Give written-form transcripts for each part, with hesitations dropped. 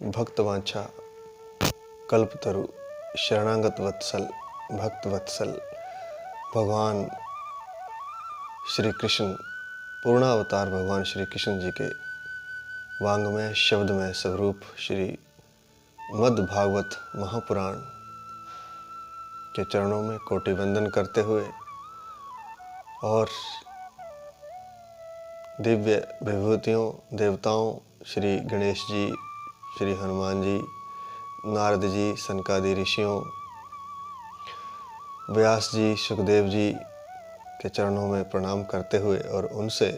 भक्तवांछा कल्पतरु शरणागत वत्सल भक्त वत्सल भगवान श्री कृष्ण पूर्णावतार भगवान श्री कृष्ण जी के वांगमय शब्दमय स्वरूप श्री मद् भागवत महापुराण के चरणों में कोटि वंदन करते हुए और दिव्य विभूतियों देवताओं श्री गणेश जी, श्री हनुमान जी, नारद जी, सनकादि ऋषियों, व्यास जी, सुखदेव जी के चरणों में प्रणाम करते हुए और उनसे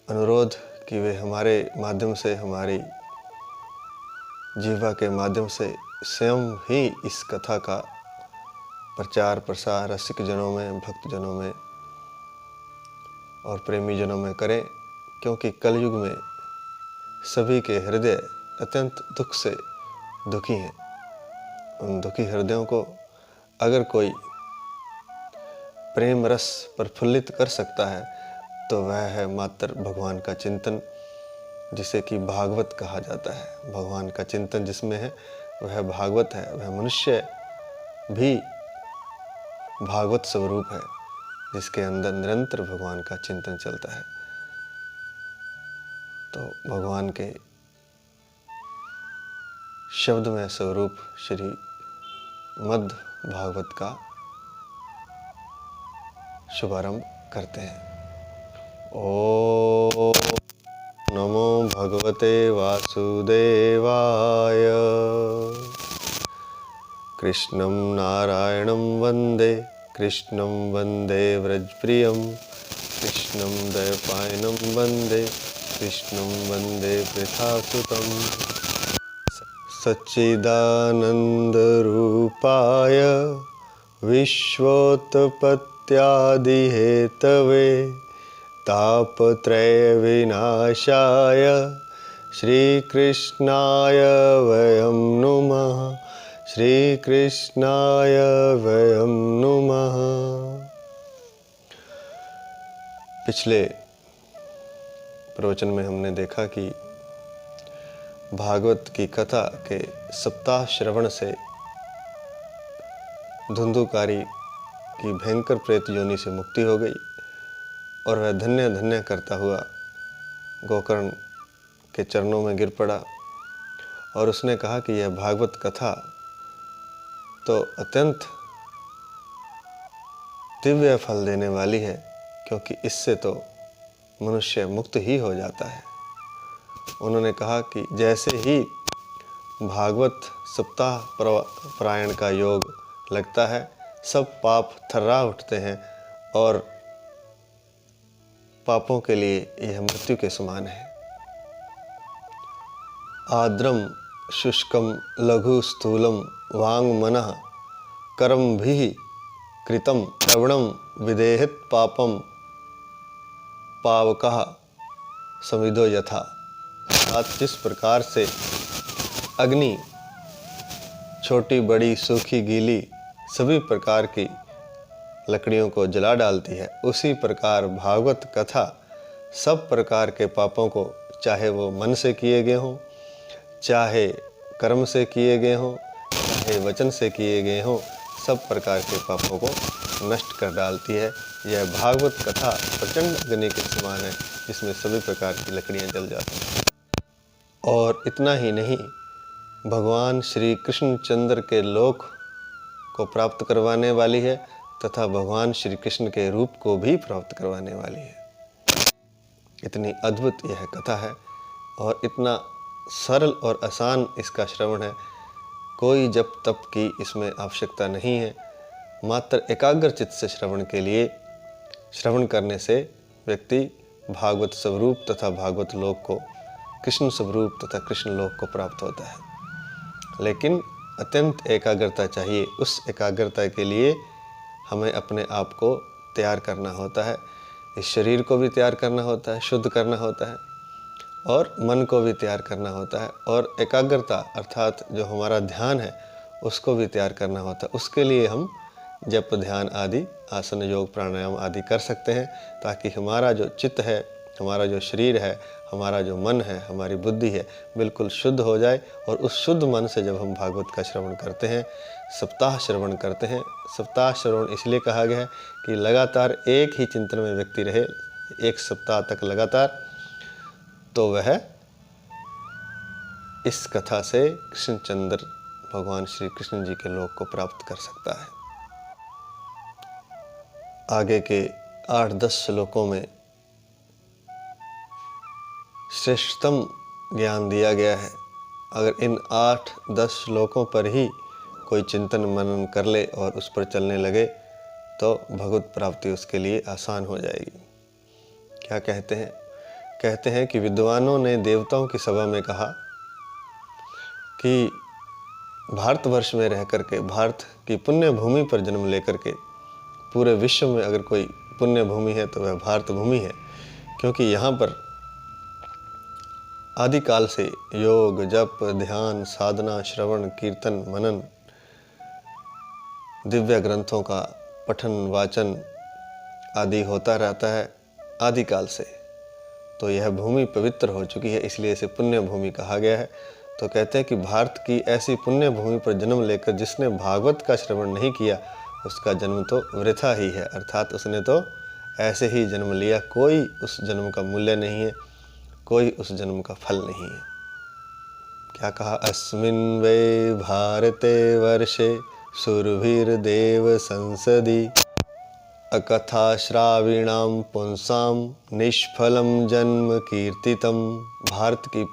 अनुरोध कि वे हमारे माध्यम से, हमारी जीवा के माध्यम से स्वयं ही इस कथा का प्रचार प्रसार रसिक जनों में, भक्त जनों में और प्रेमी जनों में करें, क्योंकि कलयुग में सभी के हृदय अत्यंत दुख से दुखी हैं। उन दुखी हृदयों को अगर कोई प्रेम रस प्रफुल्लित कर सकता है तो वह है मात्र भगवान का चिंतन, जिसे कि भागवत कहा जाता है। भगवान का चिंतन जिसमें है वह भागवत है। वह मनुष्य भी भागवत स्वरूप है, जिसके अंदर निरंतर भगवान का चिंतन चलता है। तो भगवान के शब्दमय स्वरूप श्री मद् भागवत का शुभारंभ करते हैं। ओम नमो भगवते वासुदेवाय। कृष्णं नारायणं वन्दे, कृष्णं वन्दे व्रजप्रियं, कृष्णं द्वैपायनं वन्दे, कृष्णं वन्दे पृथासुतं। सच्चिदानन्दरूपाय विश्वोत्पत्त्यादिहेतवे तापत्रयविनाशाय श्रीकृष्णाय वयं नुमः, श्रीकृष्णाय वयं नुमः। पिछले प्रवचन में हमने देखा कि भागवत की कथा के सप्ताह श्रवण से धुंधुकारी की भयंकर प्रेत योनि से मुक्ति हो गई और वह धन्य धन्य करता हुआ गोकर्ण के चरणों में गिर पड़ा और उसने कहा कि यह भागवत कथा तो अत्यंत दिव्य फल देने वाली है, क्योंकि इससे तो मनुष्य मुक्त ही हो जाता है। उन्होंने कहा कि जैसे ही भागवत सप्ताह पारायण का योग लगता है, सब पाप थर्रा उठते हैं और पापों के लिए यह मृत्यु के समान है। आद्रम शुष्कम लघु स्थूलम वांग मनः कर्मभिः कृतं श्रवणं विदेहित पापम पावकः समिदो यथा। जिस प्रकार से अग्नि छोटी बड़ी सूखी गीली सभी प्रकार की लकड़ियों को जला डालती है, उसी प्रकार भागवत कथा सब प्रकार के पापों को, चाहे वो मन से किए गए हों, चाहे कर्म से किए गए हों, चाहे वचन से किए गए हों, सब प्रकार के पापों को नष्ट कर डालती है। यह भागवत कथा प्रचंड अग्नि के समान है, जिसमें सभी प्रकार की लकड़ियां जल जाती हैं। और इतना ही नहीं, भगवान श्री कृष्णचंद्र के लोक को प्राप्त करवाने वाली है तथा भगवान श्री कृष्ण के रूप को भी प्राप्त करवाने वाली है। इतनी अद्भुत यह कथा है और इतना सरल और आसान इसका श्रवण है। कोई जप तप की इसमें आवश्यकता नहीं है। मात्र एकाग्र चित्त से श्रवण के लिए, श्रवण करने से व्यक्ति भागवत स्वरूप तथा भागवत लोक को, कृष्ण स्वरूप तथा कृष्ण लोक को प्राप्त होता है। लेकिन अत्यंत एकाग्रता चाहिए। उस एकाग्रता के लिए हमें अपने आप को तैयार करना होता है। इस शरीर को भी तैयार करना होता है, शुद्ध करना होता है, और मन को भी तैयार करना होता है, और एकाग्रता अर्थात जो हमारा ध्यान है उसको भी तैयार करना होता है। उसके लिए हम जप ध्यान आदि आसन योग प्राणायाम आदि कर सकते हैं, ताकि हमारा जो चित्त है हमारा जो शरीर है, हमारा जो मन है, हमारी बुद्धि है, बिल्कुल शुद्ध हो जाए। और उस शुद्ध मन से जब हम भागवत का श्रवण करते हैं, सप्ताह श्रवण करते हैं, सप्ताह श्रवण इसलिए कहा गया है कि लगातार एक ही चिंतन में व्यक्ति रहे 1 सप्ताह तक लगातार, तो वह इस कथा से कृष्णचंद्र भगवान श्री कृष्ण जी के लोक को प्राप्त कर सकता है। आगे के 8-10 श्लोकों में श्रेष्ठतम ज्ञान दिया गया है। अगर इन 8-10 श्लोकों पर ही कोई चिंतन मनन कर ले और उस पर चलने लगे तो भगवत प्राप्ति उसके लिए आसान हो जाएगी। क्या कहते हैं? कहते हैं कि विद्वानों ने देवताओं की सभा में कहा कि भारतवर्ष में रह करके, भारत की पुण्य भूमि पर जन्म लेकर के, पूरे विश्व में अगर कोई पुण्य भूमि है तो वह भारत भूमि है। क्योंकि यहाँ पर आदिकाल से योग, जप, ध्यान, साधना, श्रवण, कीर्तन, मनन, दिव्य ग्रंथों का पठन, वाचन आदि होता रहता है आदिकाल से। तो यह भूमि पवित्र हो चुकी है, इसलिए इसे पुण्य भूमि कहा गया है। तो कहते हैं कि भारत की ऐसी पुण्य भूमि पर जन्म लेकर जिसने भागवत का श्रवण नहीं किया, उसका जन्म तो वृथा ही है, अर्थात उसने तो ऐसे ही जन्म लिया, कोई उस जन्म का मूल्य नहीं है, कोई उस जन्म का फल नहीं है। क्या कहा? अस्मिन् वै भारते वर्षे सुरभिर्देव संसदि अकथा श्राविणाम पुंसाम निष्फलम जन्म कीर्तितम। भारत की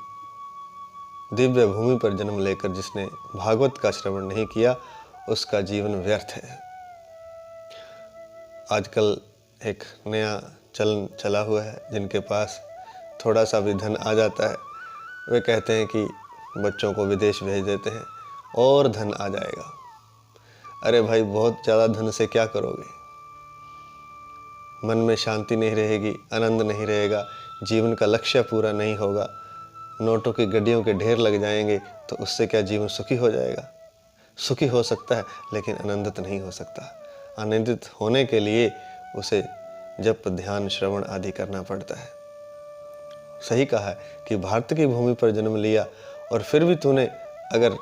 दिव्य भूमि पर जन्म लेकर जिसने भागवत का श्रवण नहीं किया, उसका जीवन व्यर्थ है। आजकल एक नया चलन चला हुआ है, जिनके पास थोड़ा सा भी धन आ जाता है, वे कहते हैं कि बच्चों को विदेश भेज देते हैं और धन आ जाएगा। अरे भाई, बहुत ज़्यादा धन से क्या करोगे? मन में शांति नहीं रहेगी, आनंद नहीं रहेगा, जीवन का लक्ष्य पूरा नहीं होगा, नोटों की गड्डियों के ढेर लग जाएंगे, तो उससे क्या जीवन सुखी हो जाएगा? सुखी हो सकता है लेकिन आनंदित नहीं हो सकता। आनंदित होने के लिए उसे जप, ध्यान, श्रवण आदि करना पड़ता है। सही कहा है कि भारत की भूमि पर जन्म लिया और फिर भी तूने अगर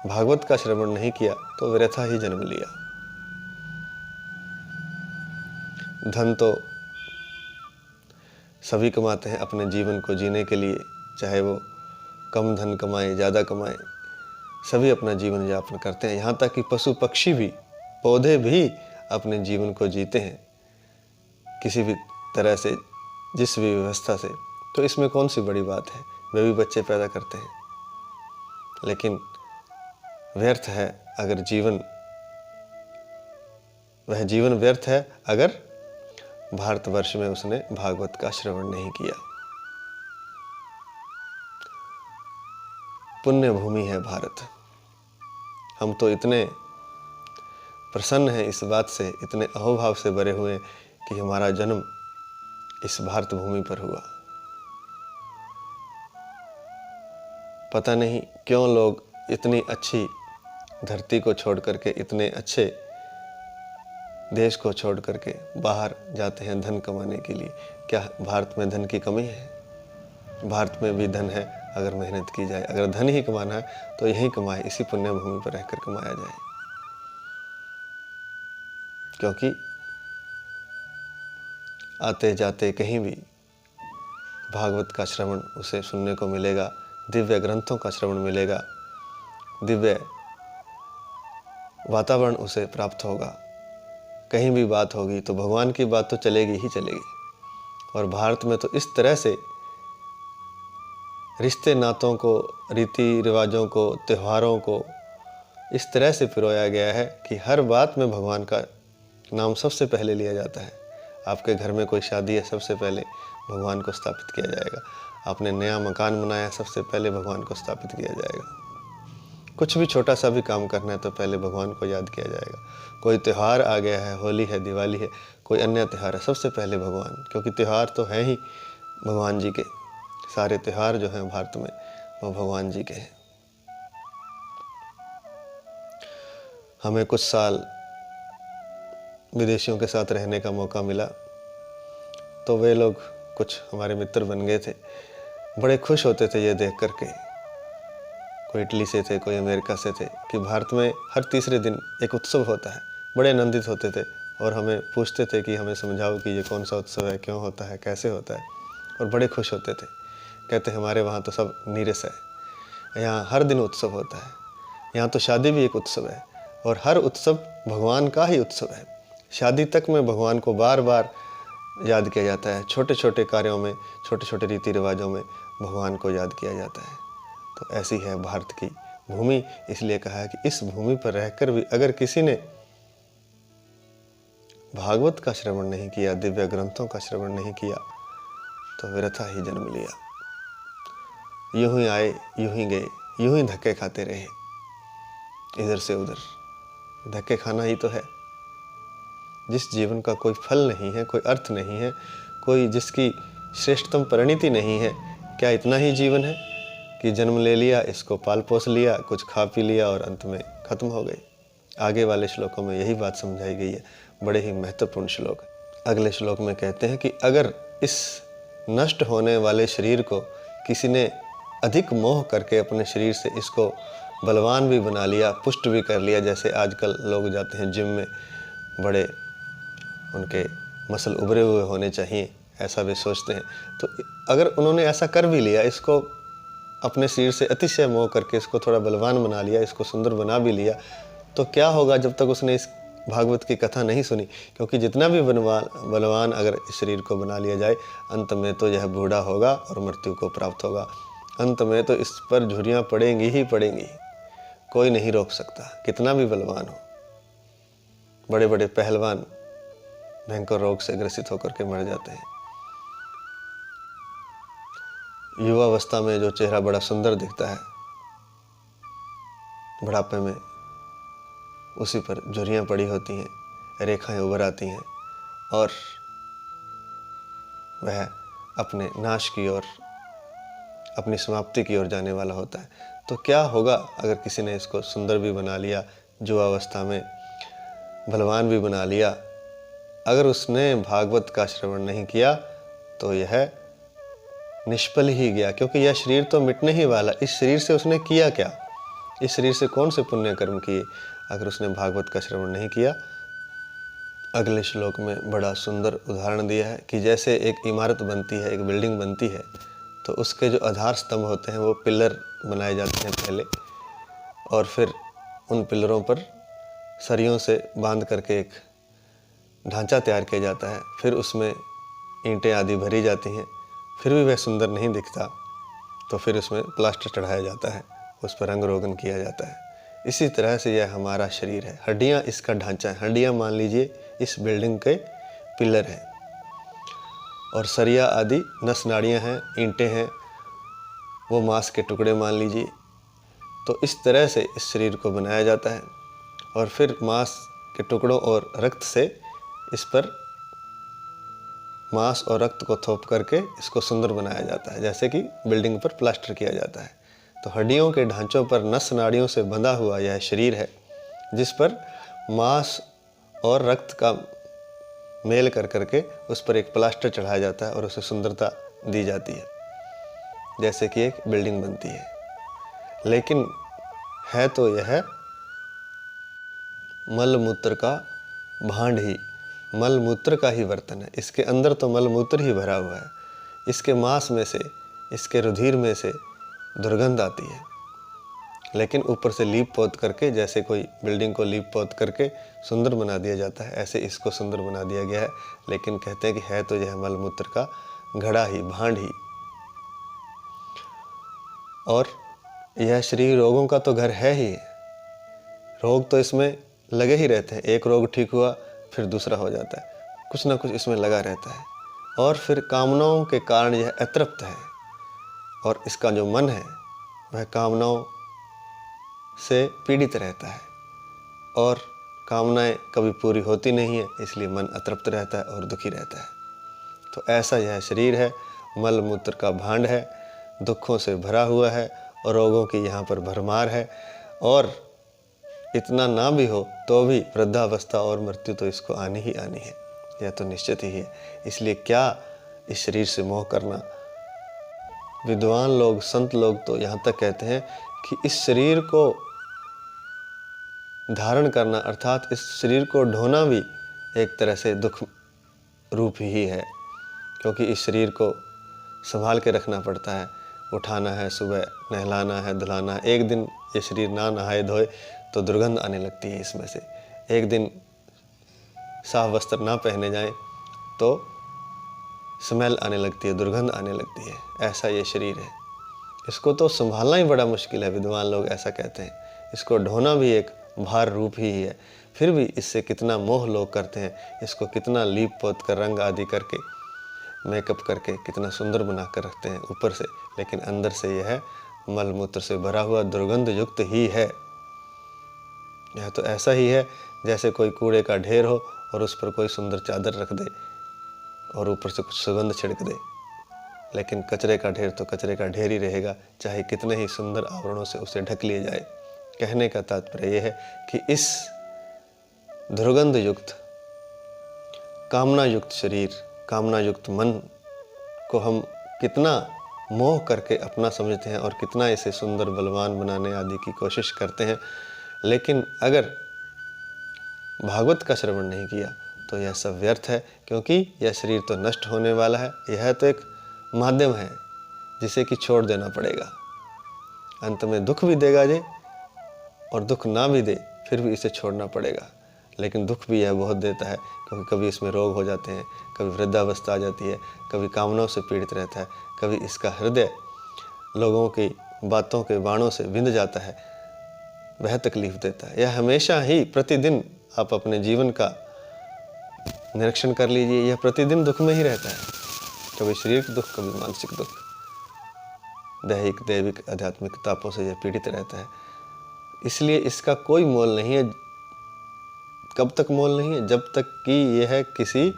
भागवत का श्रवण नहीं किया तो व्यर्थ ही जन्म लिया। धन तो सभी कमाते हैं अपने जीवन को जीने के लिए, चाहे वो कम धन कमाएं, ज़्यादा कमाएं, सभी अपना जीवन यापन करते हैं। यहाँ तक कि पशु पक्षी भी, पौधे भी अपने जीवन को जीते हैं किसी भी तरह से, जिस भी व्यवस्था से। तो इसमें कौन सी बड़ी बात है? वे भी बच्चे पैदा करते हैं, लेकिन व्यर्थ है अगर जीवन, वह जीवन व्यर्थ है अगर भारतवर्ष में उसने भागवत का श्रवण नहीं किया। पुण्य भूमि है भारत। हम तो इतने प्रसन्न हैं इस बात से, इतने अहोभाव से भरे हुए कि हमारा जन्म इस भारत भूमि पर हुआ। पता नहीं क्यों लोग इतनी अच्छी धरती को छोड़ करके, इतने अच्छे देश को छोड़ करके बाहर जाते हैं धन कमाने के लिए। क्या भारत में धन की कमी है? भारत में भी धन है अगर मेहनत की जाए। अगर धन ही कमाना है तो यहीं कमाए, इसी पुण्य भूमि पर रहकर कमाया जाए। क्योंकि आते जाते कहीं भी भागवत का श्रवण उसे सुनने को मिलेगा, दिव्य ग्रंथों का श्रवण मिलेगा, दिव्य वातावरण उसे प्राप्त होगा। कहीं भी बात होगी तो भगवान की बात तो चलेगी ही चलेगी। और भारत में तो इस तरह से रिश्ते नातों को, रीति रिवाजों को, त्योहारों को इस तरह से पिरोया गया है कि हर बात में भगवान का नाम सबसे पहले लिया जाता है। आपके घर में कोई शादी है, सबसे पहले भगवान को स्थापित किया जाएगा। आपने नया मकान बनाया, सबसे पहले भगवान को स्थापित किया जाएगा। कुछ भी छोटा सा भी काम करना है तो पहले भगवान को याद किया जाएगा। कोई त्यौहार आ गया है, होली है, दिवाली है, कोई अन्य त्यौहार है, सबसे पहले भगवान, क्योंकि त्यौहार तो हैं ही भगवान जी के। सारे त्यौहार जो हैं भारत में वो भगवान जी के हैं। हमें कुछ साल विदेशियों के साथ रहने का मौका मिला तो वे लोग कुछ हमारे मित्र बन गए थे। बड़े खुश होते थे ये देख करके, कोई इटली से थे, कोई अमेरिका से थे, कि भारत में हर तीसरे दिन एक उत्सव होता है। बड़े आनंदित होते थे और हमें पूछते थे कि हमें समझाओ कि ये कौन सा उत्सव है, क्यों होता है, कैसे होता है, और बड़े खुश होते थे। कहते हमारे वहाँ तो सब नीरस है, यहाँ हर दिन उत्सव होता है, यहाँ तो शादी भी एक उत्सव है, और हर उत्सव भगवान का ही उत्सव है। शादी तक में भगवान को बार बार याद किया जाता है, छोटे छोटे कार्यों में, छोटे छोटे रीति रिवाजों में भगवान को याद किया जाता है। तो ऐसी है भारत की भूमि। इसलिए कहा है कि इस भूमि पर रहकर भी अगर किसी ने भागवत का श्रवण नहीं किया, दिव्य ग्रंथों का श्रवण नहीं किया, तो व्यर्थ ही जन्म लिया। यूं ही आए, यूं ही गए, यूं ही धक्के खाते रहे, इधर से उधर। धक्के खाना ही तो है। जिस जीवन का कोई फल नहीं है, कोई अर्थ नहीं है, कोई जिसकी श्रेष्ठतम परिणति नहीं है, क्या इतना ही जीवन है कि जन्म ले लिया, इसको पाल पोस लिया, कुछ खा पी लिया और अंत में खत्म हो गई। आगे वाले श्लोकों में यही बात समझाई गई है। बड़े ही महत्वपूर्ण श्लोक। अगले श्लोक में कहते हैं कि अगर इस नष्ट होने वाले शरीर को किसी ने अधिक मोह करके अपने शरीर से इसको बलवान भी बना लिया, पुष्ट भी कर लिया, जैसे आजकल लोग जाते हैं जिम में, बड़े उनके मसल उभरे हुए होने चाहिए, ऐसा वे सोचते हैं। तो अगर उन्होंने ऐसा कर भी लिया, इसको अपने शरीर से अतिशय मोह करके इसको थोड़ा बलवान बना लिया, इसको सुंदर बना भी लिया, तो क्या होगा जब तक उसने इस भागवत की कथा नहीं सुनी। क्योंकि जितना भी बलवान अगर इस शरीर को बना लिया जाए, अंत में तो यह बूढ़ा होगा और मृत्यु को प्राप्त होगा। अंत में तो इस पर झुर्रियाँ पड़ेंगी ही पड़ेंगी, कोई नहीं रोक सकता, कितना भी बलवान हो। बड़े बड़े पहलवान भयंकर रोग से ग्रसित होकर के मर जाते हैं। युवावस्था में जो चेहरा बड़ा सुंदर दिखता है, बुढ़ापे में उसी पर झुर्रियाँ पड़ी होती हैं, रेखाएं उभर आती हैं और वह अपने नाश की ओर, अपनी समाप्ति की ओर जाने वाला होता है। तो क्या होगा अगर किसी ने इसको सुंदर भी बना लिया, युवावस्था में बलवान भी बना लिया, अगर उसने भागवत का श्रवण नहीं किया तो यह निष्फल ही गया। क्योंकि यह शरीर तो मिटने ही वाला। इस शरीर से उसने किया क्या? इस शरीर से कौन से पुण्य कर्म किए अगर उसने भागवत का श्रवण नहीं किया? अगले श्लोक में बड़ा सुंदर उदाहरण दिया है कि जैसे एक इमारत बनती है, एक बिल्डिंग बनती है, तो उसके जो आधार स्तंभ होते हैं वो पिलर बनाए जाते हैं पहले, और फिर उन पिलरों पर सरियों से बांध करके एक ढांचा तैयार किया जाता है। फिर उसमें ईंटें आदि भरी जाती हैं। फिर भी वह सुंदर नहीं दिखता तो फिर उसमें प्लास्टर चढ़ाया जाता है, उस पर रंग रोगन किया जाता है। इसी तरह से यह हमारा शरीर है। हड्डियाँ इसका ढांचा है। हड्डियाँ मान लीजिए इस बिल्डिंग के पिलर हैं, और सरिया आदि नस नाड़ियाँ हैं, ईंटें हैं, वो मांस के टुकड़े मान लीजिए। तो इस तरह से इस शरीर को बनाया जाता है, और फिर मांस के टुकड़ों और रक्त से इस पर मांस और रक्त को थोप करके इसको सुंदर बनाया जाता है, जैसे कि बिल्डिंग पर प्लास्टर किया जाता है। तो हड्डियों के ढांचों पर नस नाड़ियों से बंधा हुआ यह शरीर है, जिस पर मांस और रक्त का मेल कर करके उस पर एक प्लास्टर चढ़ाया जाता है और उसे सुंदरता दी जाती है, जैसे कि एक बिल्डिंग बनती है। लेकिन है तो यह मल मूत्र का भांड ही, मल मूत्र का ही बर्तन है। इसके अंदर तो मल मूत्र ही भरा हुआ है। इसके मांस में से, इसके रुधिर में से दुर्गंध आती है। लेकिन ऊपर से लीप पोत करके, जैसे कोई बिल्डिंग को लीप पोत करके सुंदर बना दिया जाता है, ऐसे इसको सुंदर बना दिया गया है। लेकिन कहते हैं कि है तो यह मल मूत्र का घड़ा ही, भांड ही। और यह शरीर रोगों का तो घर है ही। रोग तो इसमें लगे ही रहते हैं। एक रोग ठीक हुआ फिर दूसरा हो जाता है, कुछ ना कुछ इसमें लगा रहता है। और फिर कामनाओं के कारण यह अतृप्त है, और इसका जो मन है वह कामनाओं से पीड़ित रहता है, और कामनाएं कभी पूरी होती नहीं है, इसलिए मन अतृप्त रहता है और दुखी रहता है। तो ऐसा यह शरीर है, मल मूत्र का भांड है, दुखों से भरा हुआ है, और रोगों की यहाँ पर भरमार है। और इतना ना भी हो तो भी वृद्धावस्था और मृत्यु तो इसको आनी ही आनी है, यह तो निश्चित ही है। इसलिए क्या इस शरीर से मोह करना। विद्वान लोग, संत लोग तो यहाँ तक कहते हैं कि इस शरीर को धारण करना अर्थात इस शरीर को ढोना भी एक तरह से दुख रूप ही है, क्योंकि इस शरीर को संभाल के रखना पड़ता है। उठाना है, सुबह नहलाना है, धुलाना है। एक दिन ये शरीर ना नहाए धोए तो दुर्गंध आने लगती है इसमें से। एक दिन साफ वस्त्र ना पहने जाएं तो स्मेल आने लगती है, दुर्गंध आने लगती है। ऐसा ये शरीर है, इसको तो संभालना ही बड़ा मुश्किल है। विद्वान लोग ऐसा कहते हैं। इसको ढोना भी एक भार रूप ही है। फिर भी इससे कितना मोह लोग करते हैं। इसको कितना लीप पोत कर, रंग आदि करके, मेकअप करके कितना सुंदर बना कर रखते हैं ऊपर से, लेकिन अंदर से यह मल मूत्र से भरा हुआ दुर्गंध युक्त ही है। यह तो ऐसा ही है जैसे कोई कूड़े का ढेर हो और उस पर कोई सुंदर चादर रख दे और ऊपर से कुछ सुगंध छिड़क दे, लेकिन कचरे का ढेर तो कचरे का ढेर ही रहेगा, चाहे कितने ही सुंदर आवरणों से उसे ढक लिया जाए। कहने का तात्पर्य यह है कि इस दुर्गंध युक्त, कामना युक्त शरीर, कामना युक्त मन को हम कितना मोह करके अपना समझते हैं और कितना इसे सुंदर बलवान बनाने आदि की कोशिश करते हैं, लेकिन अगर भागवत का श्रवण नहीं किया तो यह सब व्यर्थ है, क्योंकि यह शरीर तो नष्ट होने वाला है। यह तो एक माध्यम है जिसे कि छोड़ देना पड़ेगा। अंत में दुख भी देगा जे, और दुख ना भी दे फिर भी इसे छोड़ना पड़ेगा। लेकिन दुख भी यह बहुत देता है, क्योंकि कभी इसमें रोग हो जाते हैं, कभी वृद्धावस्था आ जाती है, कभी कामनाओं से पीड़ित रहता है, कभी इसका हृदय लोगों की बातों के बाणों से विंध जाता है, वह तकलीफ देता है। यह हमेशा ही, प्रतिदिन आप अपने जीवन का निरीक्षण कर लीजिए, यह प्रतिदिन दुख में ही रहता है। कभी शारीरिक दुख, कभी मानसिक दुख, दैहिक दैविक आध्यात्मिक तापों से यह पीड़ित रहता है। इसलिए इसका कोई मोल नहीं है। कब तक मोल नहीं है? जब तक कि यह किसी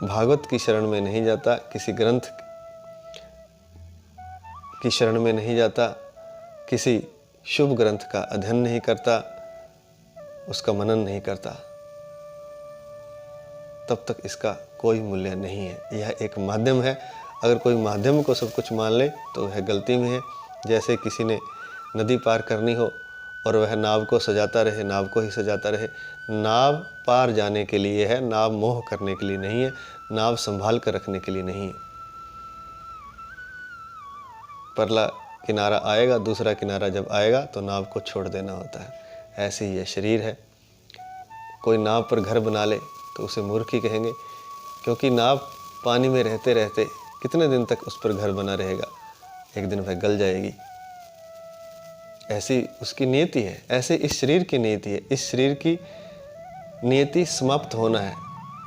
भागवत की शरण में नहीं जाता, किसी ग्रंथ की शरण में नहीं जाता, किसी शुभ ग्रंथ का अध्ययन नहीं करता, उसका मनन नहीं करता, तब तक इसका कोई मूल्य नहीं है। यह एक माध्यम है। अगर कोई माध्यम को सब कुछ मान ले तो वह गलती में है। जैसे किसी ने नदी पार करनी हो और वह नाव को सजाता रहे, नाव को ही सजाता रहे। नाव पार जाने के लिए है, नाव मोह करने के लिए नहीं है, नाव संभाल कर रखने के लिए नहीं है। परला किनारा आएगा, दूसरा किनारा जब आएगा तो नाव को छोड़ देना होता है। ऐसे ही यह शरीर है। कोई नाव पर घर बना ले तो उसे मूर्ख ही कहेंगे, क्योंकि नाव पानी में रहते रहते कितने दिन तक उस पर घर बना रहेगा, एक दिन वह गल जाएगी। ऐसी उसकी नियति है, ऐसे इस शरीर की नियति है। इस शरीर की नियति समाप्त होना है,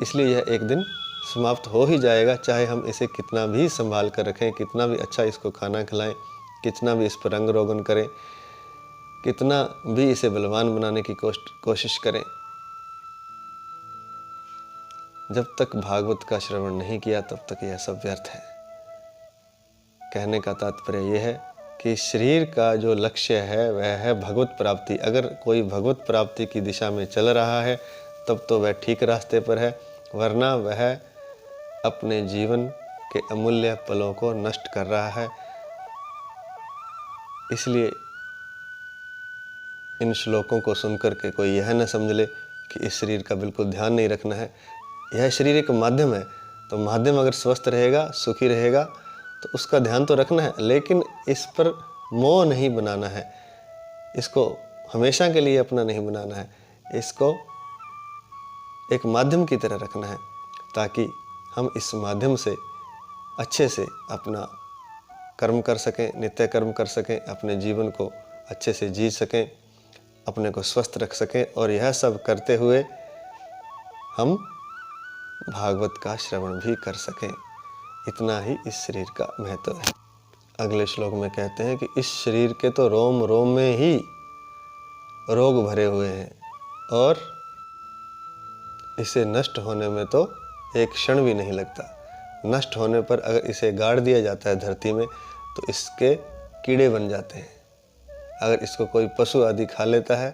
इसलिए यह एक दिन समाप्त हो ही जाएगा। चाहे हम इसे कितना भी संभाल कर रखें, कितना भी अच्छा इसको खाना खिलाएं, कितना भी इस पर रंग रोगन करें, कितना भी इसे बलवान बनाने की कोशिश करें, जब तक भागवत का श्रवण नहीं किया तब तक यह सब व्यर्थ है। कहने का तात्पर्य यह है कि शरीर का जो लक्ष्य है वह है भगवत प्राप्ति। अगर कोई भगवत प्राप्ति की दिशा में चल रहा है तब तो वह ठीक रास्ते पर है, वरना वह अपने जीवन के अमूल्य पलों को नष्ट कर रहा है। इसलिए इन श्लोकों को सुनकर के कोई यह न समझ ले कि इस शरीर का बिल्कुल ध्यान नहीं रखना है। यह शरीर एक माध्यम है, तो माध्यम अगर स्वस्थ रहेगा, सुखी रहेगा तो उसका ध्यान तो रखना है, लेकिन इस पर मोह नहीं बनाना है। इसको हमेशा के लिए अपना नहीं बनाना है। इसको एक माध्यम की तरह रखना है, ताकि हम इस माध्यम से अच्छे से अपना कर्म कर सकें, नित्य कर्म कर सकें, अपने जीवन को अच्छे से जी सकें, अपने को स्वस्थ रख सकें। और यह सब करते हुए हम भागवत का श्रवण भी कर सकें। इतना ही इस शरीर का महत्व है। अगले श्लोक में कहते हैं कि इस शरीर के तो रोम रोम में ही रोग भरे हुए हैं, और इसे नष्ट होने में तो एक क्षण भी नहीं लगता। नष्ट होने पर अगर इसे गाड़ दिया जाता है धरती में तो इसके कीड़े बन जाते हैं। अगर इसको कोई पशु आदि खा लेता है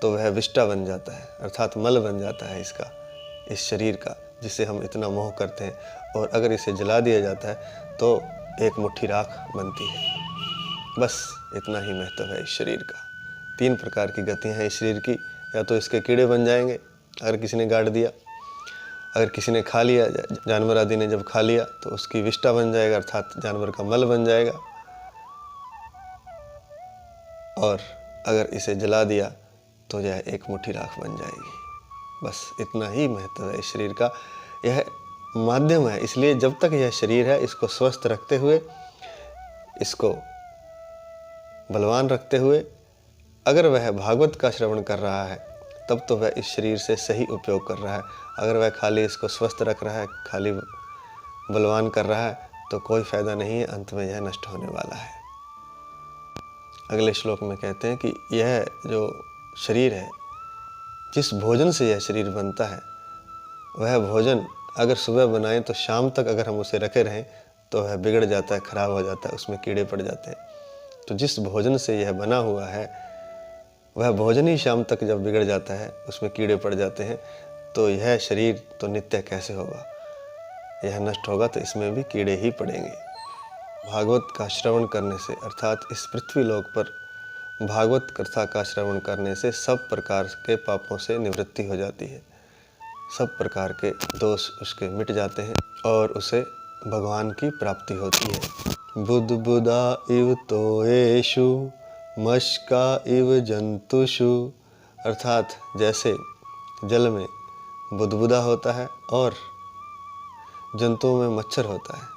तो वह विष्टा बन जाता है, अर्थात मल बन जाता है इसका, इस शरीर का। जिसे हम इतना मोह करते हैं, और अगर इसे जला दिया जाता है तो एक मुट्ठी राख बनती है। बस इतना ही महत्व है इस शरीर का। 3 प्रकार की गतियाँ हैं इस शरीर की। या तो इसके कीड़े बन जाएंगे अगर किसी ने गाड़ दिया, अगर किसी ने खा लिया, जानवर आदि ने जब खा लिया तो उसकी विष्ठा बन जाएगा, अर्थात जानवर का मल बन जाएगा। और अगर इसे जला दिया तो यह एक मुट्ठी राख बन जाएगी। बस इतना ही महत्व है इस शरीर का। यह माध्यम है, इसलिए जब तक यह शरीर है इसको स्वस्थ रखते हुए, इसको बलवान रखते हुए, अगर वह भागवत का श्रवण कर रहा है तब तो वह इस शरीर से सही उपयोग कर रहा है। अगर वह खाली इसको स्वस्थ रख रहा है, खाली बलवान कर रहा है, तो कोई फायदा नहीं है, अंत में यह नष्ट होने वाला है। अगले श्लोक में कहते हैं कि यह जो शरीर है, जिस भोजन से यह शरीर बनता है, वह भोजन अगर सुबह बनाएं तो शाम तक अगर हम उसे रखे रहें तो वह बिगड़ जाता है, खराब हो जाता है, उसमें कीड़े पड़ जाते हैं। तो जिस भोजन से यह बना हुआ है वह भोजन ही शाम तक जब बिगड़ जाता है, उसमें कीड़े पड़ जाते हैं, तो यह शरीर तो नित्य कैसे होगा? यह नष्ट होगा तो इसमें भी कीड़े ही पड़ेंगे। भागवत का श्रवण करने से, अर्थात इस पृथ्वी लोक पर भागवत कथा का श्रवण करने से सब प्रकार के पापों से निवृत्ति हो जाती है, सब प्रकार के दोष उसके मिट जाते हैं और उसे भगवान की प्राप्ति होती है। बुदबुदा इव तोयेषु मशका इव जंतुषु, अर्थात जैसे जल में बुदबुदा होता है और जंतुओं में मच्छर होता है,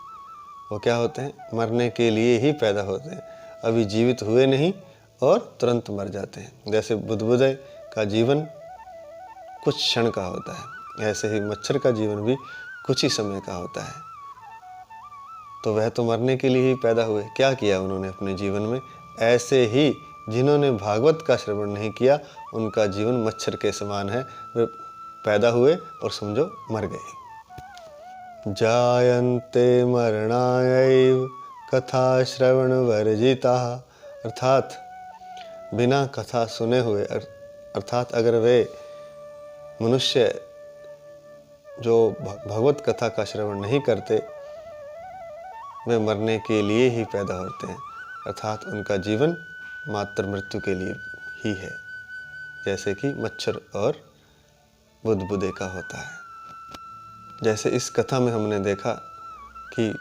वो क्या होते हैं? मरने के लिए ही पैदा होते हैं, अभी जीवित हुए नहीं और तुरंत मर जाते हैं। जैसे बुदबुदे का जीवन कुछ क्षण का होता है, ऐसे ही मच्छर का जीवन भी कुछ ही समय का होता है। तो वह तो मरने के लिए ही पैदा हुए, क्या किया उन्होंने अपने जीवन में? ऐसे ही जिन्होंने भागवत का श्रवण नहीं किया उनका जीवन मच्छर के समान है, वे पैदा हुए और समझो मर गए। जायन्ते मरणायैव कथा श्रवण वर्जिता, अर्थात बिना कथा सुने हुए, अर्थात अगर वे मनुष्य जो भगवत कथा का श्रवण नहीं करते, वे मरने के लिए ही पैदा होते हैं, अर्थात उनका जीवन मात्र मृत्यु के लिए ही है, जैसे कि मच्छर और बुदबुदे का होता है। जैसे इस कथा में हमने देखा कि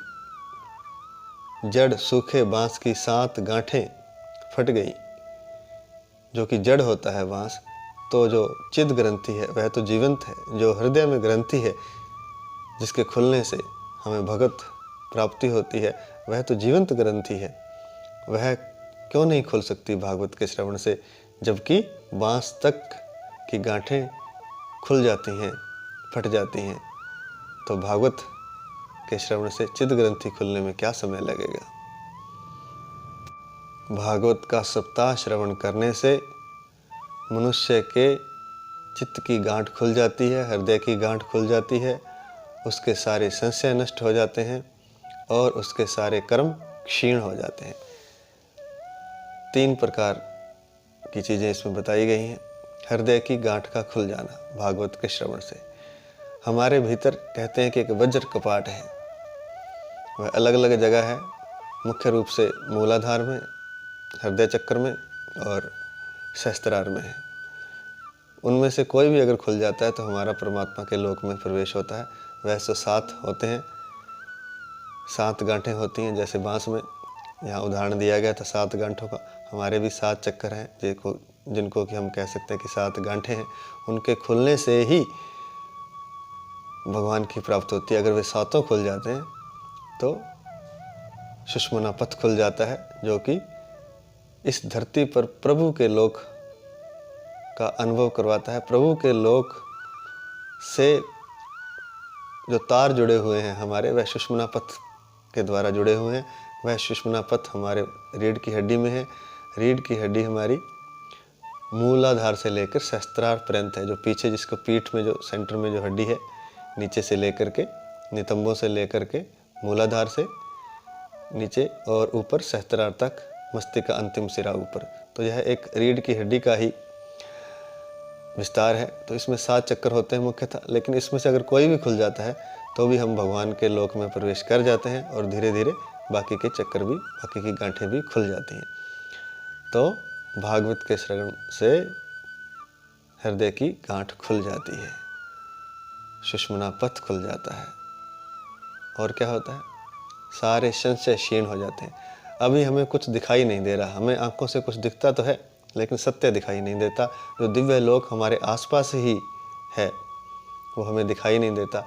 जड़ सूखे बांस की 7 गांठें फट गई, जो कि जड़ होता है बांस, तो जो चिद ग्रंथि है वह तो जीवंत है। जो हृदय में ग्रंथि है जिसके खुलने से हमें भगत प्राप्ति होती है, वह तो जीवंत ग्रंथि है, वह क्यों नहीं खुल सकती भागवत के श्रवण से? जबकि बांस तक की गांठें खुल जाती हैं, फट जाती हैं, तो भागवत के श्रवण से चिद ग्रंथि खुलने में क्या समय लगेगा? भागवत का सप्ताह श्रवण करने से मनुष्य के चित्त की गांठ खुल जाती है, हृदय की गांठ खुल जाती है, उसके सारे संशय नष्ट हो जाते हैं और उसके सारे कर्म क्षीण हो जाते हैं। 3 प्रकार की चीज़ें इसमें बताई गई हैं। हृदय की गांठ का खुल जाना भागवत के श्रवण से। हमारे भीतर कहते हैं कि एक वज्र कपाट है, वह अलग अलग जगह है, मुख्य रूप से मूलाधार में, हृदय चक्र में और सहस्त्रार में है। उनमें से कोई भी अगर खुल जाता है तो हमारा परमात्मा के लोक में प्रवेश होता है। वैसे 7 होते हैं, 7 गांठें होती हैं, जैसे बांस में यहाँ उदाहरण दिया गया था 7 गांठों का। हमारे भी 7 चक्कर हैं जिनको कि हम कह सकते हैं कि 7 गांठें हैं। उनके खुलने से ही भगवान की प्राप्ति होती है। अगर वे 7 खुल जाते हैं तो सुषुम्ना पथ खुल जाता है, जो कि इस धरती पर प्रभु के लोक का अनुभव करवाता है। प्रभु के लोक से जो तार जुड़े हुए हैं हमारे, वह सुषुम्ना पथ के द्वारा जुड़े हुए हैं। वह सुषुम्ना पथ हमारे रीढ़ की हड्डी में है। रीढ़ की हड्डी हमारी मूलाधार से लेकर सहस्त्रार पर्यंत है, जो पीछे जिसको पीठ में जो सेंटर में जो हड्डी है, नीचे से लेकर के नितंबों से लेकर के मूलाधार से नीचे और ऊपर सहस्त्रार तक, मस्तिष्क का अंतिम सिरा ऊपर। तो यह एक रीढ़ की हड्डी का ही विस्तार है, तो इसमें 7 चक्कर होते हैं मुख्यतः, लेकिन इसमें से अगर कोई भी खुल जाता है तो भी हम भगवान के लोक में प्रवेश कर जाते हैं और धीरे धीरे बाकी के चक्कर भी, बाकी की गांठें भी खुल जाती हैं। तो भागवत के श्रवण से हृदय की गांठ खुल जाती है, सुषुम्ना पथ खुल जाता है, और क्या होता है, सारे संशय क्षीण हो जाते हैं। अभी हमें कुछ दिखाई नहीं दे रहा, हमें आंखों से कुछ दिखता तो है लेकिन सत्य दिखाई नहीं देता। जो दिव्य लोक हमारे आसपास ही है वो हमें दिखाई नहीं देता।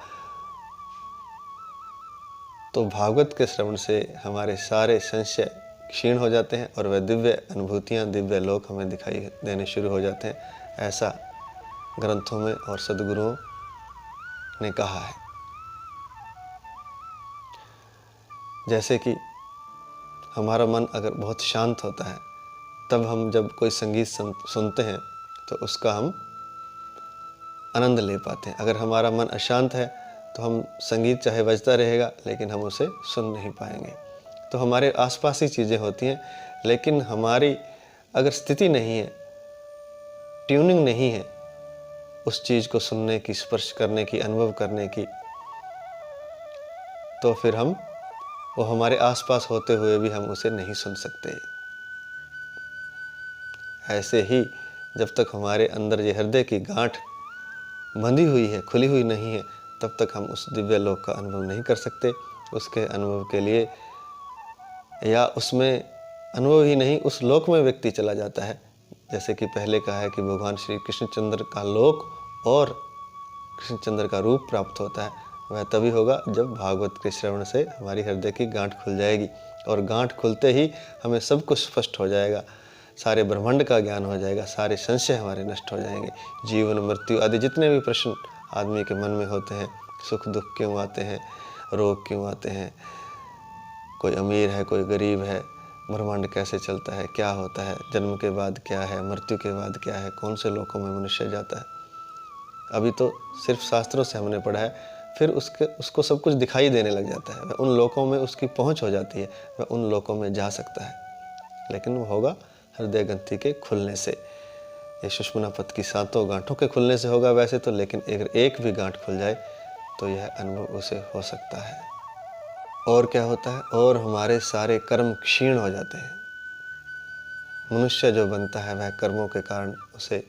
तो भागवत के श्रवण से हमारे सारे संशय क्षीण हो जाते हैं और वह दिव्य अनुभूतियाँ, दिव्य लोक हमें दिखाई देने शुरू हो जाते हैं। ऐसा ग्रंथों में और सद्गुरुओं ने कहा है। जैसे कि हमारा मन अगर बहुत शांत होता है तब हम जब कोई संगीत सुनते हैं तो उसका हम आनंद ले पाते हैं। अगर हमारा मन अशांत है तो हम संगीत चाहे बजता रहेगा लेकिन हम उसे सुन नहीं पाएंगे। तो हमारे आसपास ही चीज़ें होती हैं, लेकिन हमारी अगर स्थिति नहीं है, ट्यूनिंग नहीं है उस चीज़ को सुनने की, स्पर्श करने की, अनुभव करने की, तो फिर वो हमारे आसपास होते हुए भी हम उसे नहीं सुन सकते। ऐसे ही जब तक हमारे अंदर ये हृदय की गांठ बंधी हुई है, खुली हुई नहीं है, तब तक हम उस दिव्य लोक का अनुभव नहीं कर सकते। उसके अनुभव के लिए, या उसमें अनुभव ही नहीं, उस लोक में व्यक्ति चला जाता है। जैसे कि पहले कहा है कि भगवान श्री कृष्णचंद्र का लोक और कृष्णचंद्र का रूप प्राप्त होता है, वह तभी होगा जब भागवत के श्रवण से हमारी हृदय की गांठ खुल जाएगी। और गांठ खुलते ही हमें सब कुछ स्पष्ट हो जाएगा, सारे ब्रह्मांड का ज्ञान हो जाएगा, सारे संशय हमारे नष्ट हो जाएंगे। जीवन, मृत्यु आदि जितने भी प्रश्न आदमी के मन में होते हैं, सुख दुख क्यों आते हैं, रोग क्यों आते हैं, कोई अमीर है कोई गरीब है, ब्रह्मांड कैसे चलता है, क्या होता है, जन्म के बाद क्या है, मृत्यु के बाद क्या है, कौन से लोकों में मनुष्य जाता है, अभी तो सिर्फ शास्त्रों से हमने पढ़ा है। फिर उसको सब कुछ दिखाई देने लग जाता है, वह उन लोकों में उसकी पहुंच हो जाती है, वह उन लोकों में जा सकता है, लेकिन वो होगा हृदय ग्रंथि के खुलने से। ये सुषुम्ना पथ की 7 गांठों के खुलने से होगा वैसे तो, लेकिन अगर एक भी गांठ खुल जाए तो यह अनुभव उसे हो सकता है। और क्या होता है, और हमारे सारे कर्म क्षीण हो जाते हैं। मनुष्य जो बनता है वह कर्मों के कारण उसे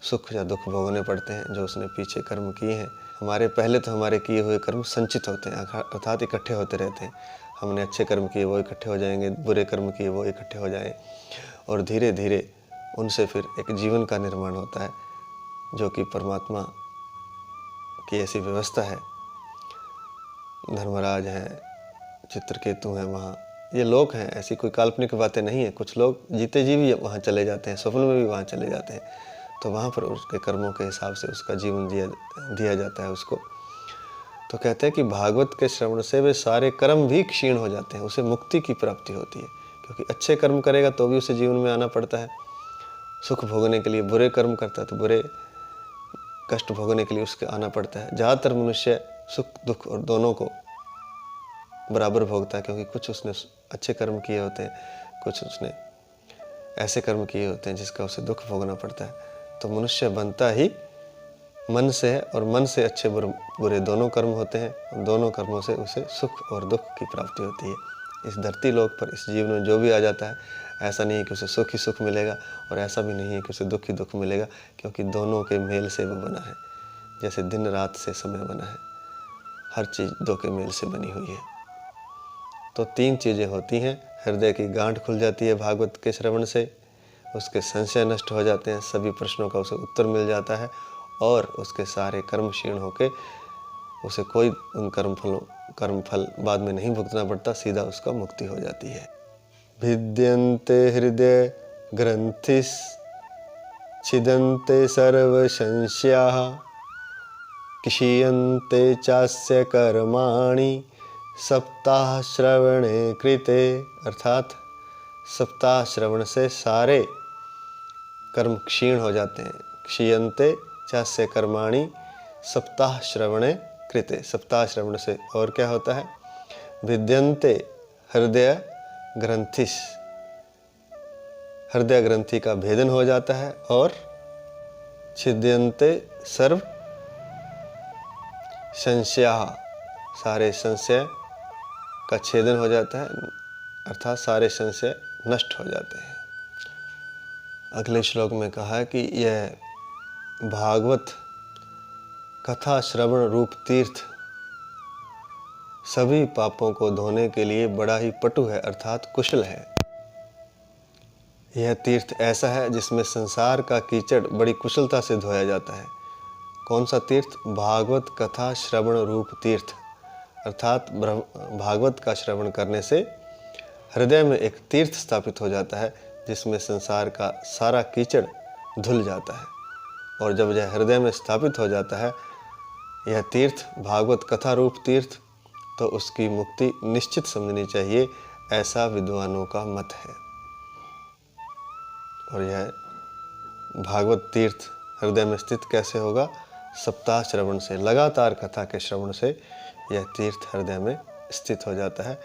सुख या दुख भोगने पड़ते हैं, जो उसने पीछे कर्म किए हैं। हमारे पहले तो हमारे किए हुए कर्म संचित होते हैं, अर्थात इकट्ठे होते रहते हैं। हमने अच्छे कर्म किए वो इकट्ठे हो जाएंगे, बुरे कर्म किए वो इकट्ठे हो जाएंगे, और धीरे धीरे उनसे फिर एक जीवन का निर्माण होता है, जो कि परमात्मा की ऐसी व्यवस्था है। धर्मराज हैं, चित्रकेतु हैं, वहाँ ये लोग हैं, ऐसी कोई काल्पनिक बातें नहीं है। कुछ लोग जीते जी भी वहाँ चले जाते हैं, स्वप्न में भी वहाँ चले जाते हैं, तो वहाँ पर उसके कर्मों के हिसाब से उसका जीवन दिया जाता है उसको। तो कहते हैं कि भागवत के श्रवण से वे सारे कर्म भी क्षीण हो जाते हैं, उसे मुक्ति की प्राप्ति होती है। क्योंकि अच्छे कर्म करेगा तो भी उसे जीवन में आना पड़ता है सुख भोगने के लिए, बुरे कर्म करता है तो बुरे कष्ट भोगने के लिए उसके आना पड़ता है। ज़्यादातर मनुष्य सुख दुख और दोनों को बराबर भोगता है, क्योंकि कुछ उसने अच्छे कर्म किए होते हैं, कुछ उसने ऐसे कर्म किए होते हैं जिसका उसे दुख भोगना पड़ता है। तो मनुष्य बनता ही मन से है, और मन से अच्छे बुरे दोनों कर्म होते हैं, और दोनों कर्मों से उसे सुख और दुख की प्राप्ति होती है। इस धरती लोक पर, इस जीवन में जो भी आ जाता है, ऐसा नहीं है कि उसे सुख ही सुख मिलेगा, और ऐसा भी नहीं है कि उसे दुख ही दुख मिलेगा, क्योंकि दोनों के मेल से वो बना है। जैसे दिन रात से समय बना है, हर चीज़ दो के मेल से बनी हुई है। तो 3 चीज़ें होती हैं, हृदय की गांठ खुल जाती है भागवत के श्रवण से, उसके संशय नष्ट हो जाते हैं, सभी प्रश्नों का उसे उत्तर मिल जाता है, और उसके सारे कर्म क्षीण होके उसे कोई उन कर्मफल बाद में नहीं भुगतना पड़ता, सीधा उसका मुक्ति हो जाती है। भिद्यन्ते हृदय ग्रंथिस् छिदन्ते सर्व संशयाः क्षीयन्ते चास्य कर्माणि सप्ताह श्रवणे कृते। अर्थात सप्ताह श्रवण से सारे कर्म क्षीण हो जाते हैं। क्षीयन्ते चास्य कर्माणि सप्ताह श्रवणे कृते। सप्ताह श्रवण से और क्या होता है, भिद्यन्ते हृदय ग्रंथिस, हृदय ग्रंथि का भेदन हो जाता है, और छिद्यन्ते सर्व संशयाः, सारे संशय का छेदन हो जाता है, अर्थात सारे संशय नष्ट हो जाते हैं। अगले श्लोक में कहा है कि यह भागवत कथा श्रवण रूप तीर्थ सभी पापों को धोने के लिए बड़ा ही पटु है, अर्थात कुशल है। यह तीर्थ ऐसा है जिसमें संसार का कीचड़ बड़ी कुशलता से धोया जाता है। कौन सा तीर्थ? भागवत कथा श्रवण रूप तीर्थ, अर्थात भागवत का श्रवण करने से हृदय में एक तीर्थ स्थापित हो जाता है जिसमें संसार का सारा कीचड़ धुल जाता है। और जब यह हृदय में स्थापित हो जाता है यह तीर्थ, भागवत कथा रूप तीर्थ, तो उसकी मुक्ति निश्चित समझनी चाहिए, ऐसा विद्वानों का मत है। और यह भागवत तीर्थ हृदय में स्थित कैसे होगा? सप्ताह श्रवण से, लगातार कथा के श्रवण से यह तीर्थ हृदय में स्थित हो जाता है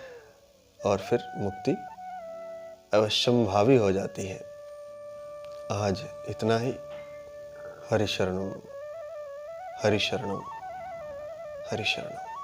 और फिर मुक्ति अवश्यंभावी हो जाती है। आज इतना ही। हरि शरणम, हरि शरणम, हरि शरणम।